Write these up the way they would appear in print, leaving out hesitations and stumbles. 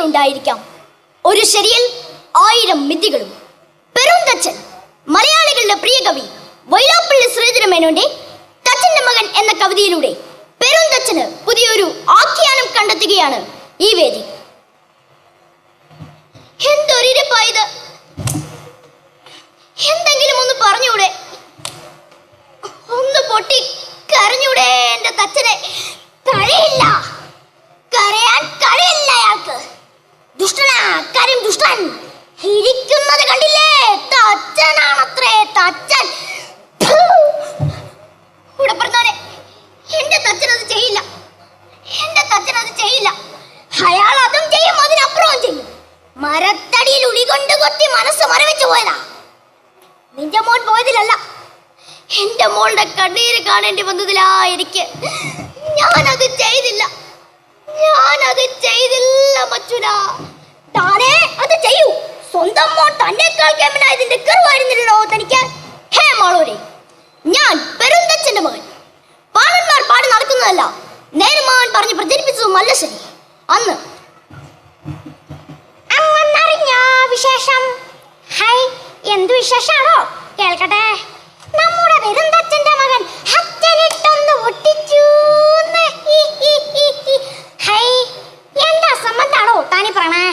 ഉണ്ടായിരിക്കാം. ഒരു ശരിയിൽ 1000 മിഥ്യകളും. പെരുന്തച്ഛൻ മലയാളികളുടെ പ്രിയ കവി വൈലോപ്പിള്ളി ശ്രീധരമേനോന്റെ തച്ചന്റെ മകൻ എന്ന കവിതയിലൂടെ പെരുന്തച്ഛന് പുതിയൊരു ആഖ്യാനം കണ്ടെത്തുകയാണ് ഈ വേദി. എന്തൊരിപ്പായത്, എന്തെങ്കിലും ഒന്ന് പറഞ്ഞൂടെ? ഒന്ന് പൊട്ടി കരഞ്ഞൂടെ? എന്റെ തച്ചനെ കഴിയില്ല, കരയാൻ കഴിയില്ല. അയാൾക്ക് ദുഷ്ടനാ, കാര്യം ദുഷ്ടൻ. ഇരിക്കുന്നത് കണ്ടില്ലേ? തച്ചനാണത്രേ, തച്ചൻ. കൂടെ പറഞ്ഞാലേ എന്റെ തച്ചനത് ചെയ്യില്ല, എന്റെ തച്ചനത് ചെയ്യില്ല. അയാൾ അതും ചെയ്യും, അതിനപ്പുറവും ചെയ്യും. മരത്തടിയിൽ ഉളി കൊണ്ട് കൊത്തി മനസ്സ് മരവിച്ചു പോയതാ. നിന്റെ മോൻ പോയതിലല്ല, എന്റെ മോളുടെ കണ്ണീര് കാണേണ്ടി വന്നതിലാ എനിക്ക്. ഞാനത് ചെയ്തില്ല, ഞാനത് ചെയ്തില്ല മച്ചുന. താനേ അത് ചെയ്യൂ. സ്വന്തം മോൻ തന്നെക്കാൾ കേമനായതിന്റെ കറുവായിരുന്നില്ലല്ലോ തനിക്ക്. ഹേ മാളൂരെ, ഞാൻ പെരുന്തച്ഛന്റെ മകൻ. പാടന്മാർ പാടി നടക്കുന്നതല്ല, നേരുമാൻ പറഞ്ഞ് പ്രചരിപ്പിച്ചതുമല്ല ശരി. അന്ന് അങ്ങറിഞ്ഞ വിശേഷം. ഹൈ, എന്തു വിശേഷാണോ? കേൾക്കട്ടെ. നമ്മുടെ പെരുന്തച്ഛന്റെ മകൻ അച്ഛനിട്ടൊന്ന് ഒട്ടിച്ചു. ഹൈ, എന്താ സംബന്ധാണോ താനി പറയണേ?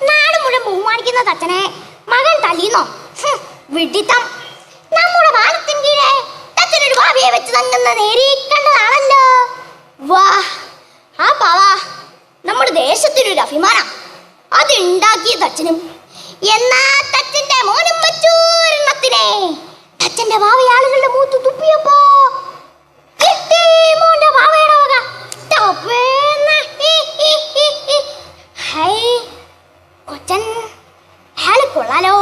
നാട് മുഴുവൻ ബഹുമാനിക്കുന്ന തച്ചനെ മകൻ തല്ലിന്നോ? വിഡിത്തം. നമ്മുടെ വാനത്തിൻ കീഴെ തച്ചനൊരു ഭാവിയെ വെച്ച് തങ്ങുന്ന നേരിക്കണ്ടതാണല്ലോ. വാ, ആ പാവാ നമ്മുടെ ദേശത്തിനൊരു അഭിമാനം. അതുണ്ടാക്കിയ തച്ചനും എന്നാ തച്ചന്റെ മോനും വെച്ചു എണ്ണത്തിനെ. തച്ചന്റെ ഭാവി ആളുകളുടെ മൂത്ത് തുപ്പിയപ്പോ കിട്ടി മോന്റെ ഭാവയുടെ വക. ഹൈ, കൊച്ചൻ അയാള് കൊള്ളാലോ.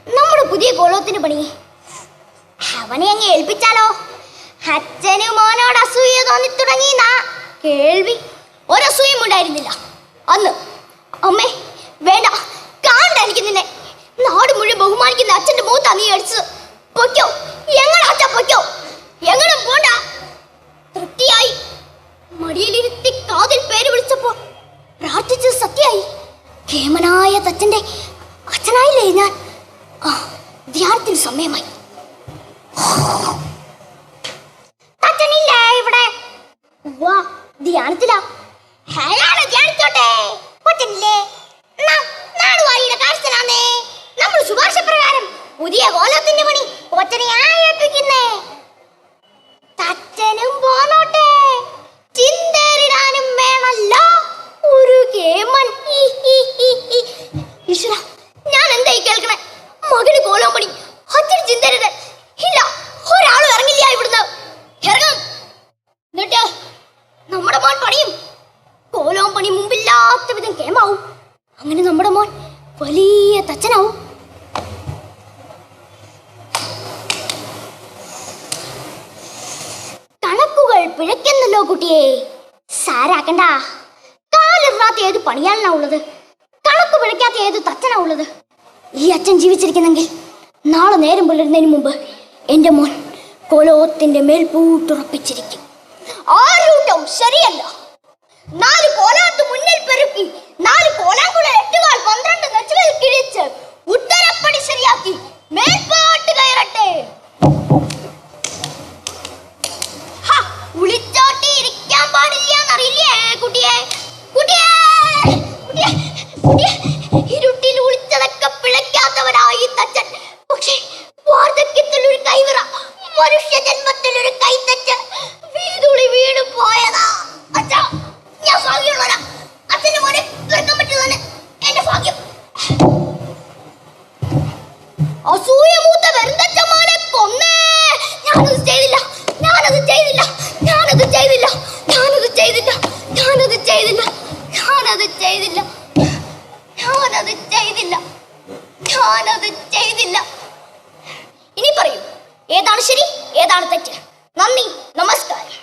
നമ്മുടെ പുതിയ കോളത്തിന് പണി അവനെ അങ്ങ് ഏൽപ്പിച്ചാലോ? അച്ഛന് മോനോട് അസൂയ തോന്നി തുടങ്ങിയെന്നാ കേൾവി. ഒരസൂയും ഉണ്ടായിരുന്നില്ല അന്ന്. അമ്മേ വേണ്ട, കാണ്ട എനിക്ക് നിന്നെ. നാട് മുഴുവൻ ബഹുമാനിക്കുന്ന അച്ഛന്റെ മൂത്താ നീ അടിച്ചത്. പൊയ്ക്കോ, എങ്ങനെ അച്ഛ പൊയ്ക്കോ, എങ്ങനെ പോണ്ട. തൃപ്തിയായി. മടിയിലിരുത്തി കാതിൽ പേര് വിളിച്ചപ്പോ പ്രാർത്ഥിച്ചത് സത്യായി. കേമനായ തച്ചന്റെ അച്ഛനായില്ലേ ഞാൻ. ധ്യാനത്തിന് സമയമായി. തച്ചനില്ലേ ഇവിടെ? വാ, ധ്യാനത്തിലാ. അയാളെ ധ്യാനിച്ചോട്ടെ. കൊച്ചനില്ലേ? നാടുവാഴിയുടെ കാഴ്ചനാന്നേ. നമ്മൾ ശുപാർശ പ്രകാരം പുതിയ കോലത്തിന്റെ പണി കൊച്ചനെ ഏൽപ്പിക്കുന്നേ. തച്ചനും പോന്നോട്ടെ, ചിന്തേറിടാനും വേണല്ലോ ഒരു കേമൻ. ഈശ്വര, ഞാൻ എന്തായി കേൾക്കണേ? മകന് കോലം പണി, അച്ഛന് ചിന്തേറിടാൻ ഇല്ല. ഒരാളും ഇറങ്ങില്ല ഇവിടുന്ന്. ഇറങ്ങും. എന്നിട്ട് നമ്മുടെ മോൻ പണിയും. കോലവും പണി മുമ്പില്ലാത്ത വിധം കേമാവും. അങ്ങനെ നമ്മുടെ മോൻ വലിയ തച്ചനാവും. കണക്കുകൾ പിഴയ്ക്കുന്നല്ലോ കുട്ടിയെ. സാരാക്കണ്ട. കാലിറാത്ത ഏത് പണിയാളനാ ഉള്ളത്? കണക്ക് പിഴയ്ക്കാത്ത ഏത് തച്ചനാ ഉള്ളത്? ഈ അച്ഛൻ ജീവിച്ചിരിക്കുന്നെങ്കിൽ നാളെ നേരം പുലരുന്നതിന് മുമ്പ് എന്റെ മോൻ കോലോത്തിന്റെ മേൽ പൂട്ടുറപ്പിച്ചിരിക്കും. ആരൂട്ടം ശരിയല്ല. 4 കോലാത്ത് മുന്നിൽ പെരുക്കി, 4 കോലാങ്കുള 8 കാൽ 12 നെച്ചുകൾ കിഴിച്ച് ഉത്തരപ്പടി ശരിയാക്കി മേൽപോട്ട് കയറട്ടെ. ഉളിച്ചോട്ടി ഇരിക്കാൻ പാടില്ല എന്നറിയില്ലേ കുട്ടിയെ? കുട്ടിയെ, ഇരുട്ടിൽ ഒളിച്ചതൊക്കെ പിഴയ്ക്കാത്തവനായി തച്ചൻ. പക്ഷേ വാർദ്ധക്യത്തിൽ ഒരു കൈവിറ, മനുഷ്യ ജന്മത്തിൽ ഒരു കൈത്തച്ച്, വീതുളി വീണു പോയതാ. അച്ഛാ, ഞാൻ ഭാഗ്യമുള്ളവനാ. അച്ഛന്റെ മോനെ തുറക്കാൻ പറ്റുന്നതാണ് എന്റെ ഭാഗ്യം. അസൂയ മൂത്ത വെറുന്തച്ഛന്മാരെ കൊന്നേ. ഞാനത് ചെയ്തില്ല, ഞാനത് ചെയ്തില്ല, ഞാനത് ചെയ്തില്ല, ഞാനത് ചെയ്തില്ല, ഞാനത് ചെയ്തില്ല, ഞാനത് ചെയ്തില്ല, ഞാനത് ചെയ്തില്ല, ഞാനത് ചെയ്തില്ല. ഇനി പറയൂ, ഏതാണ് ശരി, ഏതാണ് തെറ്റ്? നന്ദി, നമസ്കാരം.